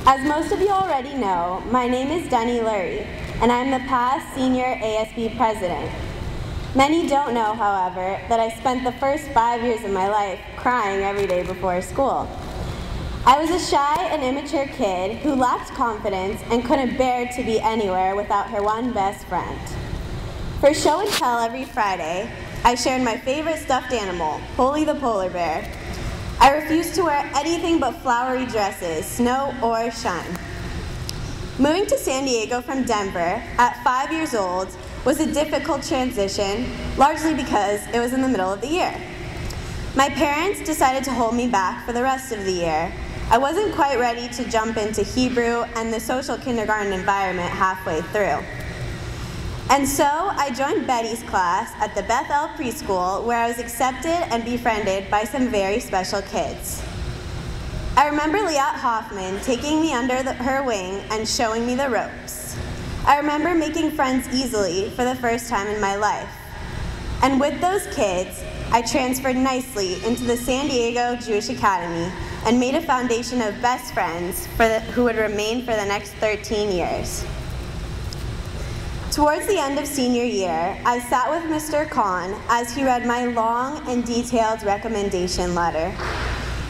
As most of you already know, my name is Lurie, and I'm the past senior ASB president. Many don't know, however, that I spent the first 5 years of my life crying every day before school. I was a shy and immature kid who lacked confidence and couldn't bear to be anywhere without her one best friend. For show and tell every Friday, I shared my favorite stuffed animal, Polly the polar bear. I refused to wear anything but flowery dresses, snow or shine. Moving to San Diego from Denver at 5 years old was a difficult transition, largely because it was in the middle of the year. My parents decided to hold me back for the rest of the year. I wasn't quite ready to jump into Hebrew and the social kindergarten environment halfway through. And so I joined Betty's class at the Bethel preschool, where I was accepted and befriended by some very special kids. I remember Liat Hoffman taking me under her wing and showing me the ropes. I remember making friends easily for the first time in my life. And with those kids, I transferred nicely into the San Diego Jewish Academy and made a foundation of best friends who would remain for the next 13 years. Towards the end of senior year, I sat with Mr. Kahn as he read my long and detailed recommendation letter.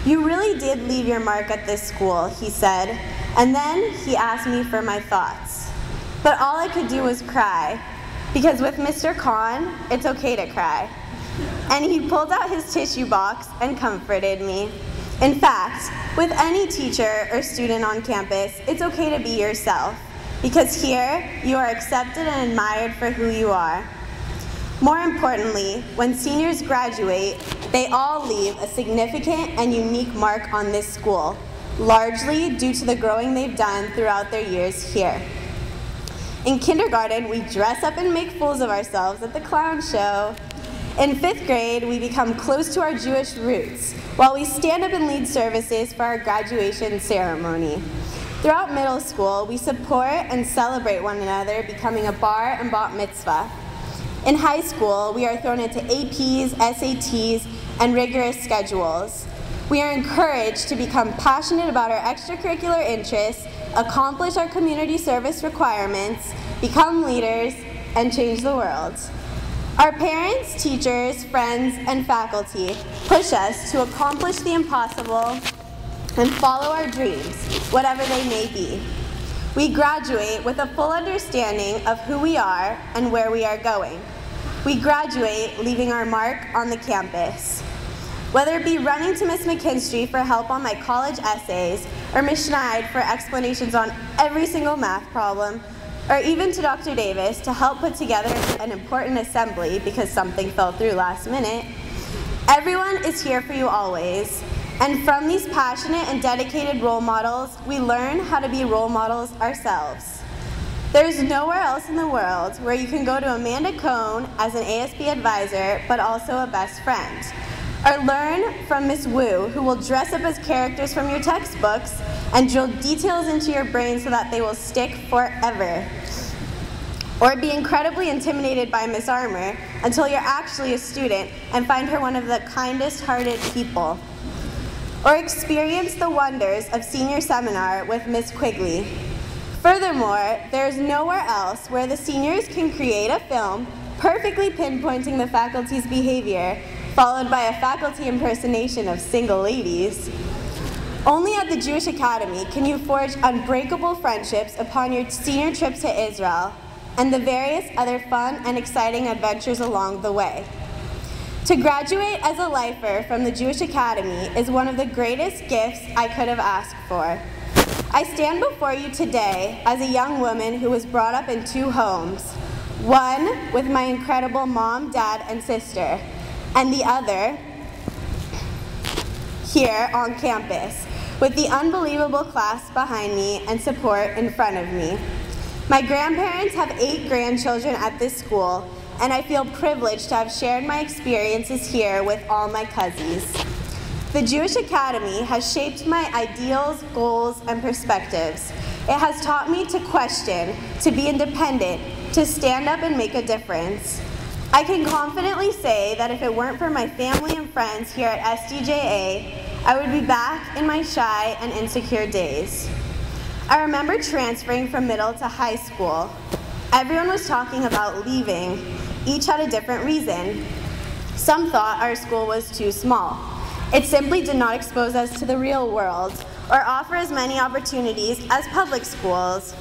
"You really did leave your mark at this school," he said, and then he asked me for my thoughts. But all I could do was cry, because with Mr. Kahn, it's okay to cry. And he pulled out his tissue box and comforted me. In fact, with any teacher or student on campus, it's okay to be yourself, because here you are accepted and admired for who you are. More importantly, when seniors graduate, they all leave a significant and unique mark on this school, largely due to the growing they've done throughout their years here. In kindergarten, we dress up and make fools of ourselves at the clown show. In 5th grade, we become close to our Jewish roots, while we stand up and lead services for our graduation ceremony. Throughout middle school, we support and celebrate one another, becoming a bar and bat mitzvah. In high school, we are thrown into APs, SATs, and rigorous schedules. We are encouraged to become passionate about our extracurricular interests, accomplish our community service requirements, become leaders, and change the world. Our parents, teachers, friends, and faculty push us to accomplish the impossible and follow our dreams, whatever they may be. We graduate with a full understanding of who we are and where we are going. We graduate leaving our mark on the campus. Whether it be running to Miss McKinstry for help on my college essays, or Ms. Schneid for explanations on every single math problem, or even to Dr. Davis to help put together an important assembly because something fell through last minute, everyone is here for you always. And from these passionate and dedicated role models, we learn how to be role models ourselves. There's nowhere else in the world where you can go to Amanda Cohn as an ASB advisor, but also a best friend. Or learn from Miss Wu, who will dress up as characters from your textbooks and drill details into your brain so that they will stick forever. Or be incredibly intimidated by Miss Armour until you're actually a student and find her one of the kindest-hearted people. Or experience the wonders of senior seminar with Miss Quigley. Furthermore, there's nowhere else where the seniors can create a film perfectly pinpointing the faculty's behavior, followed by a faculty impersonation of single ladies. Only at the Jewish Academy can you forge unbreakable friendships upon your senior trip to Israel and the various other fun and exciting adventures along the way. To graduate as a lifer from the Jewish Academy is one of the greatest gifts I could have asked for. I stand before you today as a young woman who was brought up in 2 homes, one with my incredible mom, dad, and sister, and the other here on campus, with the unbelievable class behind me and support in front of me. My grandparents have 8 grandchildren at this school, and I feel privileged to have shared my experiences here with all my cousins. The Jewish Academy has shaped my ideals, goals, and perspectives. It has taught me to question, to be independent, to stand up and make a difference. I can confidently say that if it weren't for my family and friends here at SDJA, I would be back in my shy and insecure days. I remember transferring from middle to high school. Everyone was talking about leaving. Each had a different reason. Some thought our school was too small. It simply did not expose us to the real world or offer as many opportunities as public schools.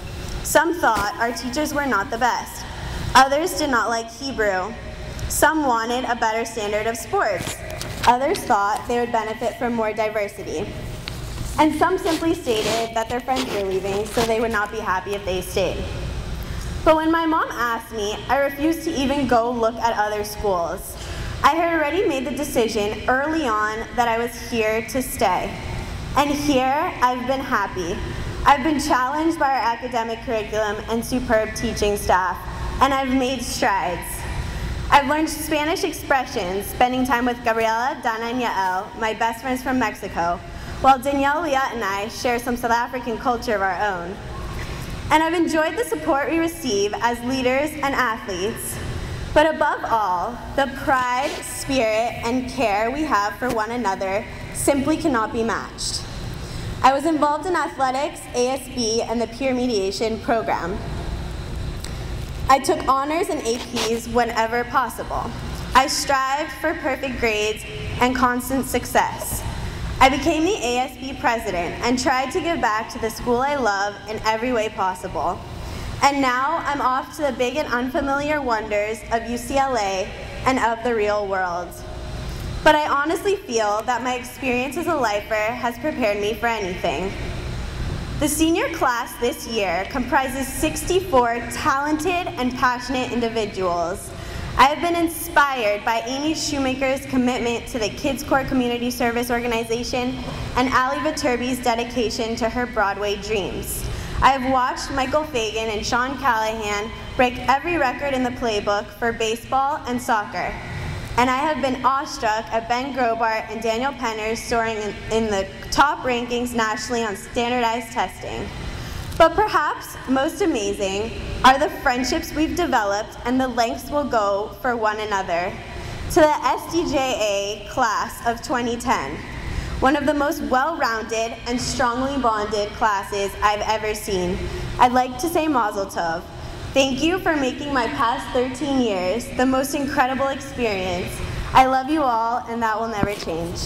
Some thought our teachers were not the best. Others did not like Hebrew. Some wanted a better standard of sports. Others thought they would benefit from more diversity. And some simply stated that their friends were leaving, so they would not be happy if they stayed. But when my mom asked me, I refused to even go look at other schools. I had already made the decision early on that I was here to stay. And here, I've been happy. I've been challenged by our academic curriculum and superb teaching staff, and I've made strides. I've learned Spanish expressions, spending time with Gabriela, Dana, and Yael, my best friends from Mexico, while Danielle, Leah, and I share some South African culture of our own. And I've enjoyed the support we receive as leaders and athletes. But above all, the pride, spirit, and care we have for one another simply cannot be matched. I was involved in athletics, ASB, and the peer mediation program. I took honors and APs whenever possible. I strived for perfect grades and constant success. I became the ASB president and tried to give back to the school I love in every way possible. And now I'm off to the big and unfamiliar wonders of UCLA and of the real world. But I honestly feel that my experience as a lifer has prepared me for anything. The senior class this year comprises 64 talented and passionate individuals. I have been inspired by Amy Shoemaker's commitment to the Kids Corps Community Service Organization and Ali Viterbi's dedication to her Broadway dreams. I have watched Michael Fagan and Sean Callahan break every record in the playbook for baseball and soccer. And I have been awestruck at Ben Grobart and Daniel Penner soaring in the top rankings nationally on standardized testing. But perhaps most amazing are the friendships we've developed and the lengths we'll go for one another. To the SDJA class of 2010, one of the most well-rounded and strongly bonded classes I've ever seen, I'd like to say Mazel Tov. Thank you for making my past 13 years the most incredible experience. I love you all, and that will never change.